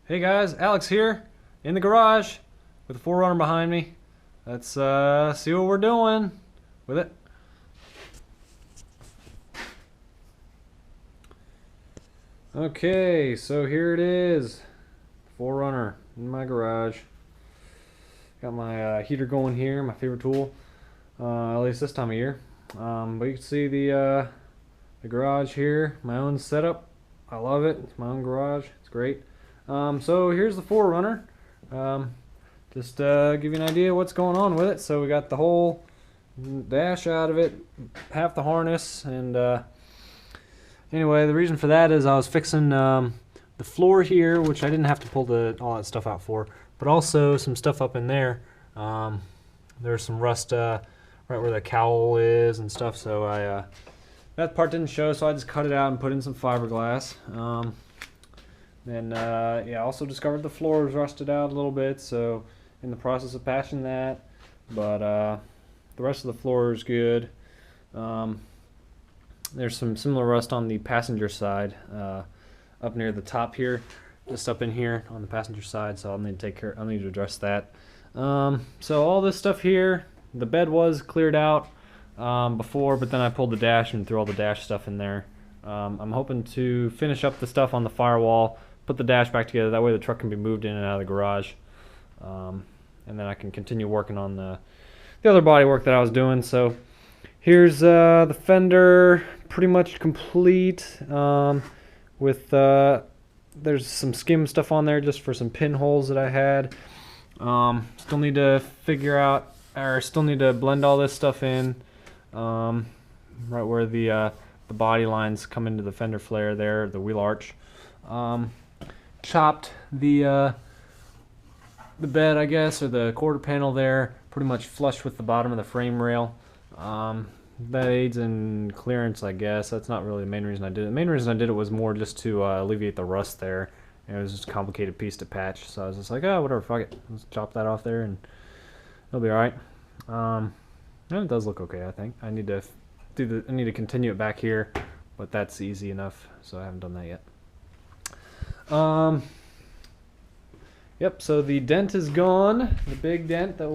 Hey guys, Alex here in the garage with the 4Runner behind me. Let's see what we're doing with it. Okay, so here it is, 4Runner in my garage. Got my heater going here, my favorite tool, at least this time of year. But you can see the garage here, my own setup. I love it. It's my own garage. It's great. So here's the 4Runner. Just give you an idea what's going on with it. So we got the whole dash out of it, half the harness, and anyway, the reason for that is I was fixing the floor here, which I didn't have to pull all that stuff out for, but also some stuff up in there. There's some rust right where the cowl is and stuff, so that part didn't show, so I just cut it out and put in some fiberglass. Then yeah, I also discovered the floor was rusted out a little bit, so in the process of patching that, but the rest of the floor is good. There's some similar rust on the passenger side, up near the top here, just up in here on the passenger side, so I'll need to address that. So all this stuff here, the bed was cleared out before, but then I pulled the dash and threw all the dash stuff in there. I'm hoping to finish up the stuff on the firewall, put the dash back together, that way the truck can be moved in and out of the garage, and then I can continue working on the other body work that I was doing. So here's the fender pretty much complete, with there's some skim stuff on there just for some pinholes that I had. Still need to still need to blend all this stuff in, right where the body lines come into the fender flare there, the wheel arch. Chopped the bed, I guess, or the quarter panel there, pretty much flush with the bottom of the frame rail. That aids in clearance, I guess. That's not really the main reason I did it. The main reason I did it was more just to alleviate the rust there. And it was just a complicated piece to patch, so I was just like, oh, whatever, fuck it. Let's chop that off there and it'll be alright. And it does look okay, I think. I need to continue it back here, but that's easy enough, so I haven't done that yet. Yep, so the dent is gone. The big dent that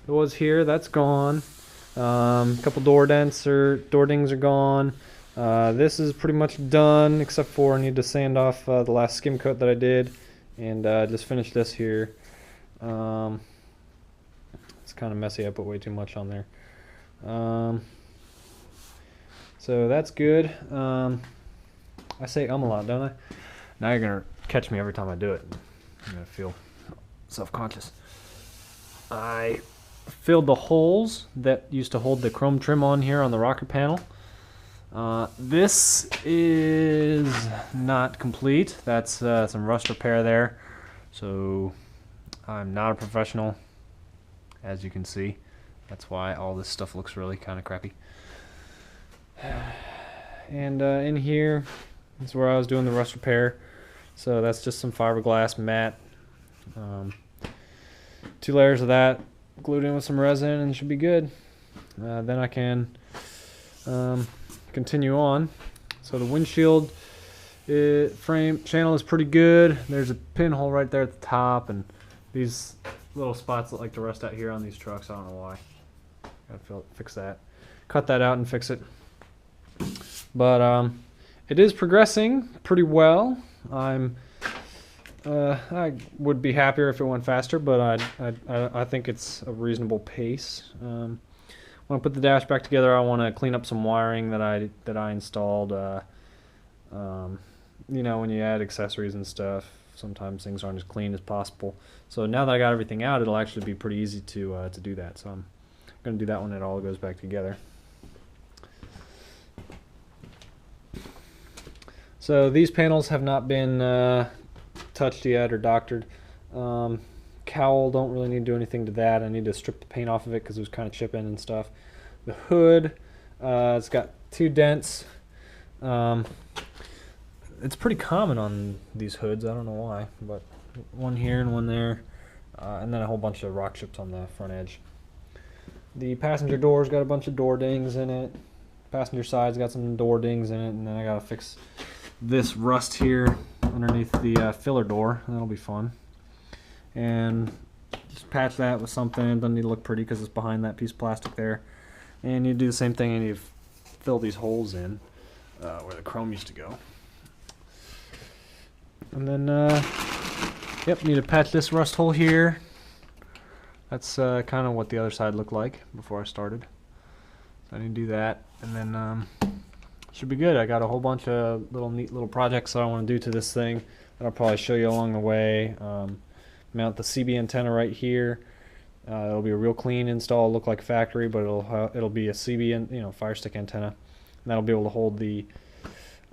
was here, that's gone. A couple door dings are gone. This is pretty much done, except for I need to sand off the last skim coat that I did, and just finish this here. It's kind of messy. I put way too much on there. So that's good. I say a lot, don't I? Now you're gonna catch me every time I do it. I'm gonna feel self-conscious. I filled the holes that used to hold the chrome trim on here on the rocker panel. This is not complete. That's some rust repair there. So I'm not a professional, as you can see. That's why all this stuff looks really kind of crappy. And in here is where I was doing the rust repair. So that's just some fiberglass matte. 2 layers of that glued in with some resin, and it should be good. Then I can continue on. So the windshield frame channel is pretty good. There's a pinhole right there at the top, and these little spots that like to rust out here on these trucks. I don't know why. Gotta fix that. Cut that out and fix it. But it is progressing pretty well. I would be happier if it went faster, but I think it's a reasonable pace. When I put the dash back together, I want to clean up some wiring that I installed. You know, when you add accessories and stuff, sometimes things aren't as clean as possible. So now that I got everything out, it'll actually be pretty easy to do that. So I'm going to do that when it all goes back together. So these panels have not been touched yet or doctored. Cowl, don't really need to do anything to that. I need to strip the paint off of it because it was kind of chipping and stuff. The hood, it's got 2 dents. It's pretty common on these hoods. I don't know why, but one here and one there, and then a whole bunch of rock chips on the front edge. The passenger door's got a bunch of door dings in it. Passenger side's got some door dings in it, and then I gotta fix this rust here underneath the filler door. That'll be fun. And just patch that with something. It doesn't need to look pretty because it's behind that piece of plastic there. And you do the same thing and you fill these holes in where the chrome used to go. And then, yep, need to patch this rust hole here. That's kind of what the other side looked like before I started. So I need to do that, and then should be good. I got a whole bunch of neat little projects that I want to do to this thing that I'll probably show you along the way. Mount the CB antenna right here. It'll be a real clean install, look like a factory, but it'll be a CB and fire stick antenna, and that'll be able to hold the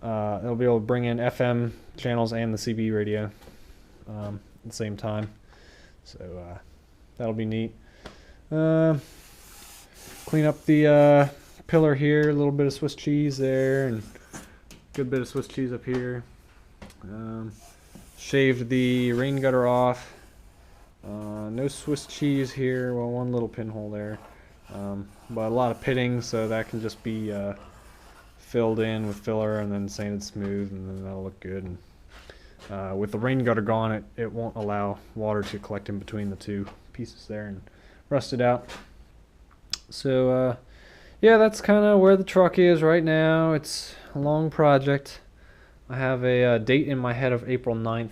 it'll be able to bring in FM channels and the CB radio at the same time. So that'll be neat. Clean up the pillar here, a little bit of Swiss cheese there, and a good bit of Swiss cheese up here. Shaved the rain gutter off. No Swiss cheese here, well, one little pinhole there. But a lot of pitting, so that can just be filled in with filler and then sanded smooth, and then that'll look good. And with the rain gutter gone, it won't allow water to collect in between the two pieces there and rust it out. So yeah, that's kind of where the truck is right now. It's a long project. I have a date in my head of April 9th,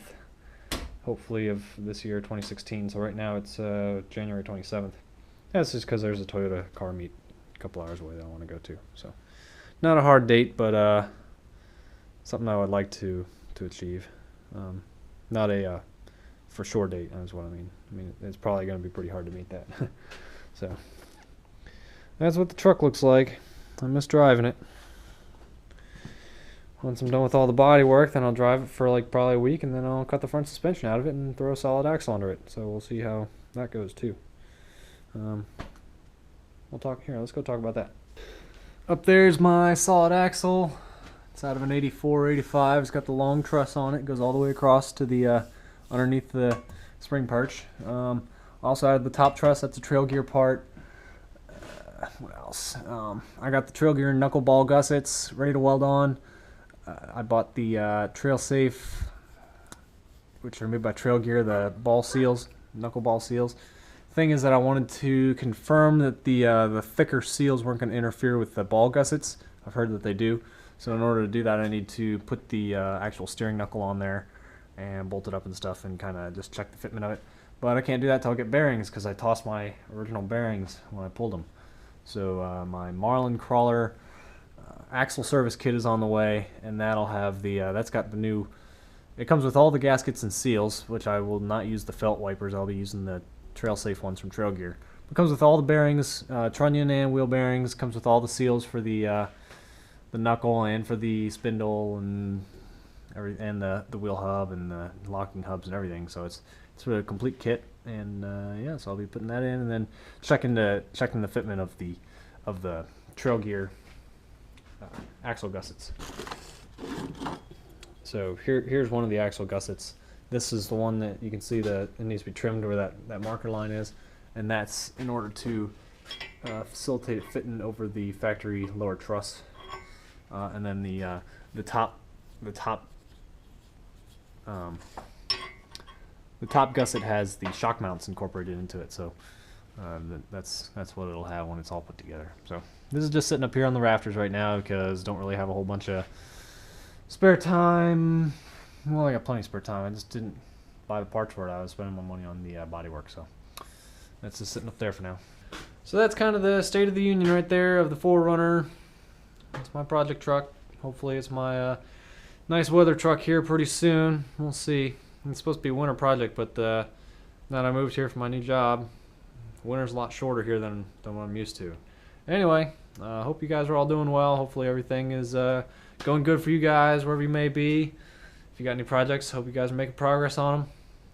hopefully, of this year, 2016. So right now it's January 27th. That's just because there's a Toyota car meet a couple hours away that I want to go to. So not a hard date, but something I would like to achieve. Not a for sure date, is what I mean. I mean, it's probably going to be pretty hard to meet that. So that's what the truck looks like. I miss driving it. Once I'm done with all the body work, then I'll drive it for like probably a week, and then I'll cut the front suspension out of it and throw a solid axle under it. So we'll see how that goes too. We'll talk here. Let's go talk about that. Up there's my solid axle. It's out of an 84, 85. It's got the long truss on it. It goes all the way across to the underneath the spring perch. Also out of the top truss, that's a trail gear part. What else? I got the trail gear knuckle ball gussets ready to weld on. I bought the Trail Safe, which are made by Trail Gear, the ball seals, knuckle ball seals. Thing is that I wanted to confirm that the thicker seals weren't going to interfere with the ball gussets. I've heard that they do. So in order to do that, I need to put the actual steering knuckle on there and bolt it up and stuff and kind of just check the fitment of it. But I can't do that until I get bearings, because I tossed my original bearings when I pulled them. So my Marlin Crawler axle service kit is on the way, and that'll have the that's got the new, it comes with all the gaskets and seals, which I will not use the felt wipers. I'll be using the Trail Safe ones from Trail Gear. It comes with all the bearings, trunnion and wheel bearings. Comes with all the seals for the knuckle and for the spindle and the wheel hub and the locking hubs and everything. So it's sort of a complete kit, and yeah, so I'll be putting that in and then checking the fitment of the Trail Gear axle gussets. So here's one of the axle gussets. This is the one that you can see that it needs to be trimmed where that marker line is, and that's in order to facilitate it fitting over the factory lower truss. And then the top gusset has the shock mounts incorporated into it, so that's what it'll have when it's all put together. So this is just sitting up here on the rafters right now because don't really have a whole bunch of spare time. Well, I got plenty of spare time. I just didn't buy the parts for it. I was spending my money on the body work, so that's just sitting up there for now. So that's kind of the state of the union right there of the 4Runner. It's my project truck. Hopefully it's my nice weather truck here pretty soon. We'll see. It's supposed to be a winter project, but now that I moved here for my new job, winter's a lot shorter here than what I'm used to. Anyway, hope you guys are all doing well. Hopefully everything is going good for you guys wherever you may be. If you got any projects, hope you guys are making progress on them.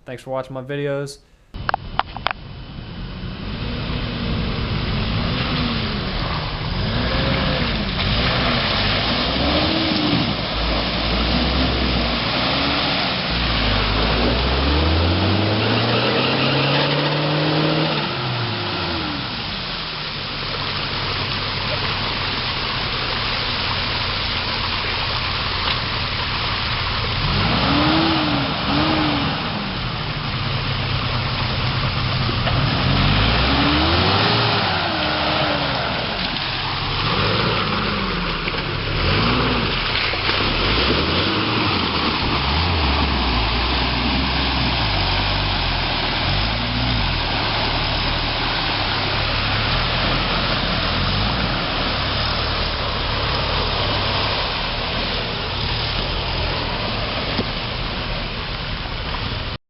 Thanks for watching my videos.